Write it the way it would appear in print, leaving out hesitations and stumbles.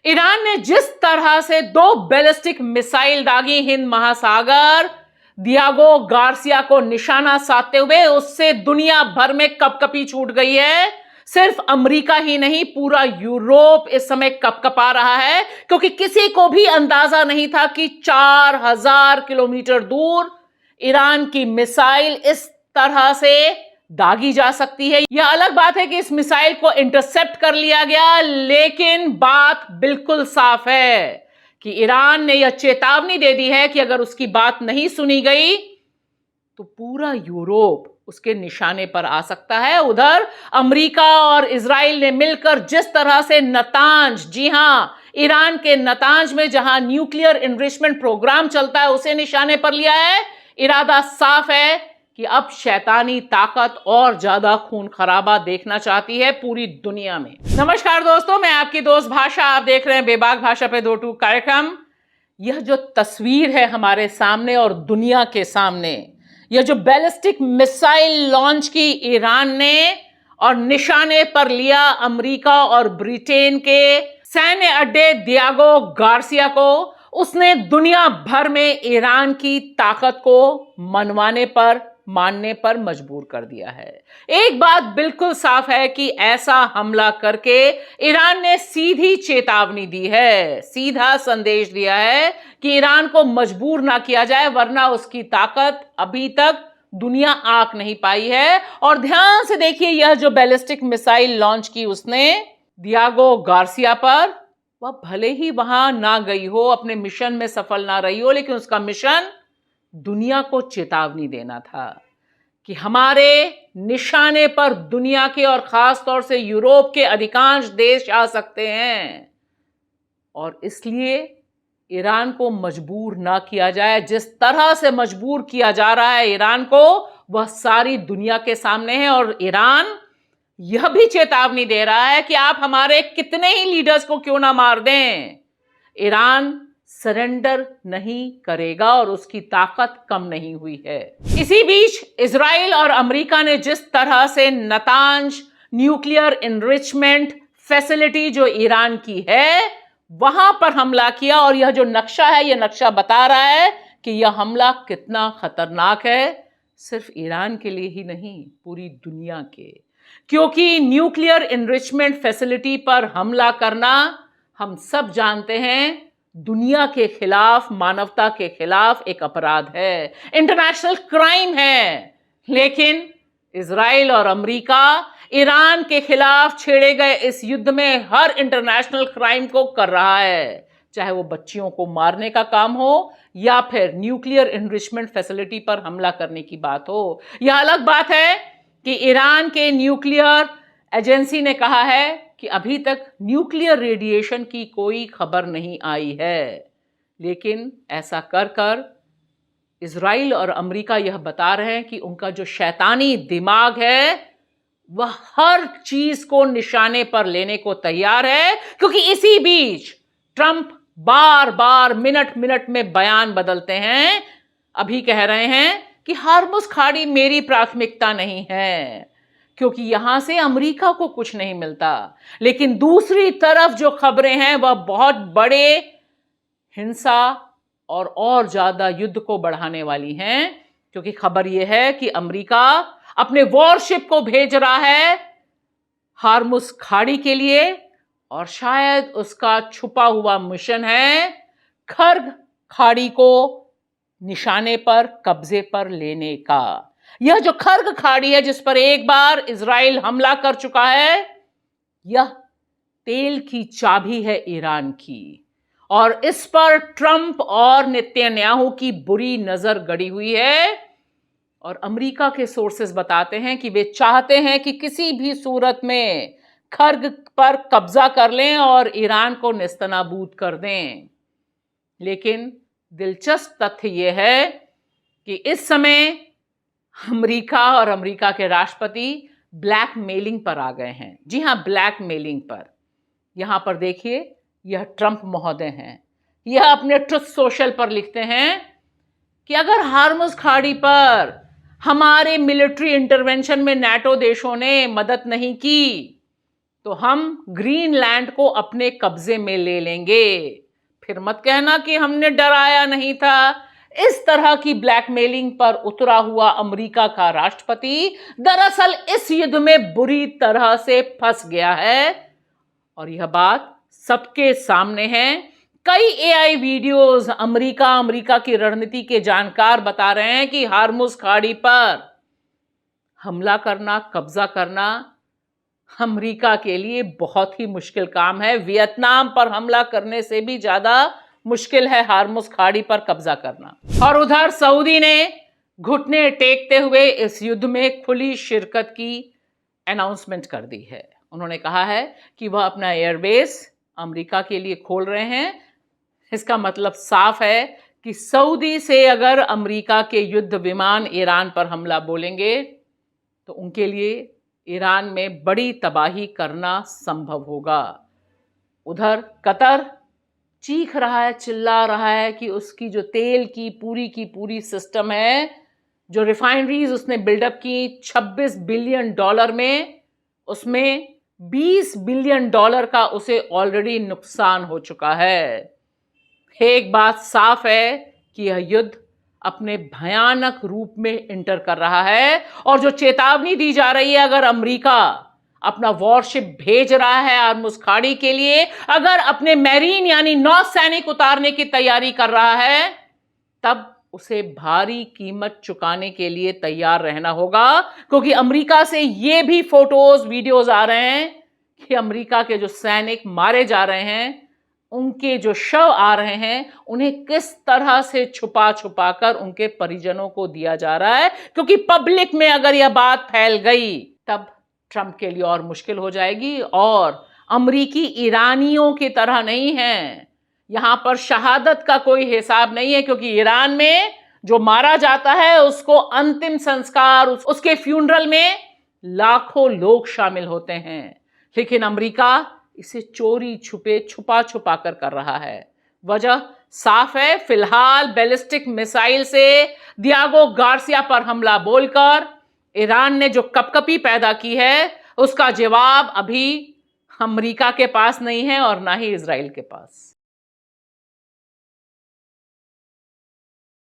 Iran ने जिस तरह से 2 बैलिस्टिक मिसाइल दागी हिंद महासागर, दियागो गार्सिया को निशाना साधते हुए, उससे दुनिया भर में कपकपी छूट गई है। सिर्फ अमेरिका ही नहीं, पूरा यूरोप इस समय कपकपा रहा है, क्योंकि किसी को भी अंदाजा नहीं था कि 4000 किलोमीटर दूर ईरान की मिसाइल इस तरह से दागी जा सकती है। यह अलग बात है कि इस मिसाइल को इंटरसेप्ट कर लिया गया, लेकिन बात बिल्कुल साफ है कि ईरान ने यह चेतावनी दे दी है कि अगर उसकी बात नहीं सुनी गई तो पूरा यूरोप उसके निशाने पर आ सकता है। उधर अमेरिका और इजराइल ने मिलकर जिस तरह से नतांज, जी हां, ईरान के नतांज में जहां न्यूक्लियर एनरिचमेंट प्रोग्राम चलता है, उसे निशाने पर लिया है। इरादा साफ है कि अब शैतानी ताकत और ज्यादा खून खराबा देखना चाहती है पूरी दुनिया में। नमस्कार दोस्तों, मैं आपकी दोस्त भाषा, आप देख रहे हैं बेबाक भाषा पे 2 टूक कार्यक्रम। यह जो तस्वीर है हमारे सामने और दुनिया के सामने, यह जो बैलिस्टिक मिसाइल लॉन्च की ईरान ने और निशाने पर लिया अमेरिका और ब्रिटेन के सैन्य अड्डे दियागो गार्सिया को, उसने दुनिया भर में ईरान की ताकत को मानने पर मजबूर कर दिया है। एक बात बिल्कुल साफ है कि ऐसा हमला करके ईरान ने सीधी चेतावनी दी है, सीधा संदेश दिया है कि ईरान को मजबूर ना किया जाए, वरना उसकी ताकत अभी तक दुनिया आंक नहीं पाई है। और ध्यान से देखिए, यह जो बैलिस्टिक मिसाइल लॉन्च की उसने दियागो गार्सिया पर, वह भले ही वहां ना गई हो, अपने मिशन में सफल ना रही हो, लेकिन उसका मिशन दुनिया को चेतावनी देना था कि हमारे निशाने पर दुनिया के और खास तौर से यूरोप के अधिकांश देश आ सकते हैं, और इसलिए ईरान को मजबूर ना किया जाए। जिस तरह से मजबूर किया जा रहा है ईरान को, वह सारी दुनिया के सामने है। और ईरान यह भी चेतावनी दे रहा है कि आप हमारे कितने ही लीडर्स को क्यों ना मार दें, ईरान सरेंडर नहीं करेगा और उसकी ताकत कम नहीं हुई है। इसी बीच इजराइल और अमेरिका ने जिस तरह से नतांज न्यूक्लियर एनरिचमेंट फैसिलिटी जो ईरान की है, वहां पर हमला किया, और यह जो नक्शा है, यह नक्शा बता रहा है कि यह हमला कितना खतरनाक है, सिर्फ ईरान के लिए ही नहीं, पूरी दुनिया के। क्योंकि न्यूक्लियर एनरिचमेंट फैसिलिटी पर हमला करना, हम सब जानते हैं, दुनिया के खिलाफ, मानवता के खिलाफ एक अपराध है, इंटरनेशनल क्राइम है। लेकिन इजराइल और अमेरिका ईरान के खिलाफ छेड़े गए इस युद्ध में हर इंटरनेशनल क्राइम को कर रहा है, चाहे वो बच्चियों को मारने का काम हो या फिर न्यूक्लियर एनरिचमेंट फैसिलिटी पर हमला करने की बात हो। यह अलग बात है कि ईरान के न्यूक्लियर एजेंसी ने कहा है कि अभी तक न्यूक्लियर रेडिएशन की कोई खबर नहीं आई है, लेकिन ऐसा कर कर इजराइल और अमेरिका यह बता रहे हैं कि उनका जो शैतानी दिमाग है, वह हर चीज को निशाने पर लेने को तैयार है। क्योंकि इसी बीच ट्रंप बार बार मिनट मिनट में बयान बदलते हैं। अभी कह रहे हैं कि हार्मुज खाड़ी मेरी प्राथमिकता नहीं है, क्योंकि यहां से अमेरिका को कुछ नहीं मिलता। लेकिन दूसरी तरफ जो खबरें हैं, वह बहुत बड़े हिंसा और ज्यादा युद्ध को बढ़ाने वाली हैं। क्योंकि खबर यह है कि अमेरिका अपने वॉरशिप को भेज रहा है हार्मुज खाड़ी के लिए, और शायद उसका छुपा हुआ मिशन है खर्ग खाड़ी को निशाने पर, कब्जे पर लेने का। यह जो खर्ग खाड़ी है, जिस पर एक बार इजराइल हमला कर चुका है, यह तेल की चाबी है ईरान की, और इस पर ट्रंप और नेतन्याहू की बुरी नजर गड़ी हुई है। और अमेरिका के सोर्सेज बताते हैं कि वे चाहते हैं कि किसी भी सूरत में खर्ग पर कब्जा कर लें और ईरान को नेस्तनाबूद कर दें। लेकिन दिलचस्प तथ्य यह है कि इस समय अमेरिका और अमेरिका के राष्ट्रपति ब्लैकमेलिंग पर आ गए हैं। जी हां, ब्लैकमेलिंग पर। यहां पर देखिए, यह ट्रंप महोदय हैं। यह अपने ट्रुथ सोशल पर लिखते हैं कि अगर हार्मुज खाड़ी पर हमारे मिलिट्री इंटरवेंशन में नाटो देशों ने मदद नहीं की, तो हम ग्रीनलैंड को अपने कब्जे में ले लेंगे। फिर मत कहना कि हमने डराया नहीं था। इस तरह की ब्लैकमेलिंग पर उतरा हुआ अमेरिका का राष्ट्रपति दरअसल इस युद्ध में बुरी तरह से फंस गया है और यह बात सबके सामने है। कई एआई वीडियोस अमेरिका की रणनीति के जानकार बता रहे हैं कि हार्मुज खाड़ी पर हमला करना, कब्जा करना अमेरिका के लिए बहुत ही मुश्किल काम है। वियतनाम पर हमला करने से भी ज्यादा मुश्किल है हार्मुज खाड़ी पर कब्जा करना। और उधर सऊदी ने घुटने टेकते हुए इस युद्ध में खुली शिरकत की अनाउंसमेंट कर दी है। उन्होंने कहा है कि वह अपना एयरबेस अमेरिका के लिए खोल रहे हैं। इसका मतलब साफ है कि सऊदी से अगर अमेरिका के युद्ध विमान ईरान पर हमला बोलेंगे तो उनके लिए ईरान में बड़ी तबाही करना संभव होगा। उधर कतर चीख रहा है, चिल्ला रहा है कि उसकी जो तेल की पूरी सिस्टम है, जो रिफाइनरीज उसने बिल्डअप की 26 बिलियन डॉलर में, उसमें 20 बिलियन डॉलर का उसे ऑलरेडी नुकसान हो चुका है। एक बात साफ है कि यह युद्ध अपने भयानक रूप में इंटर कर रहा है और जो चेतावनी दी जा रही है, अगर अमेरिका अपना वॉरशिप भेज रहा है हार्मुज खाड़ी के लिए, अगर अपने मैरीन यानी नौसैनिक उतारने की तैयारी कर रहा है, तब उसे भारी कीमत चुकाने के लिए तैयार रहना होगा। क्योंकि अमेरिका से ये भी फोटोज वीडियोज आ रहे हैं कि अमेरिका के जो सैनिक मारे जा रहे हैं, उनके जो शव आ रहे हैं, उन्हें किस तरह से छुपा छुपा कर उनके परिजनों को दिया जा रहा है। क्योंकि पब्लिक में अगर यह बात फैल गई तब ट्रंप के लिए और मुश्किल हो जाएगी। और अमरीकी ईरानियों की तरह नहीं है, यहां पर शहादत का कोई हिसाब नहीं है। क्योंकि ईरान में जो मारा जाता है उसको अंतिम संस्कार, उसके फ्यूनरल में लाखों लोग शामिल होते हैं। लेकिन अमेरिका इसे चोरी छुपे छुपा छुपा कर रहा है। वजह साफ है, फिलहाल बैलिस्टिक मिसाइल से दियागो गार्सिया पर हमला बोलकर ईरान ने जो कपकपी पैदा की है, उसका जवाब अभी अमेरिका के पास नहीं है और ना ही इजराइल के पास।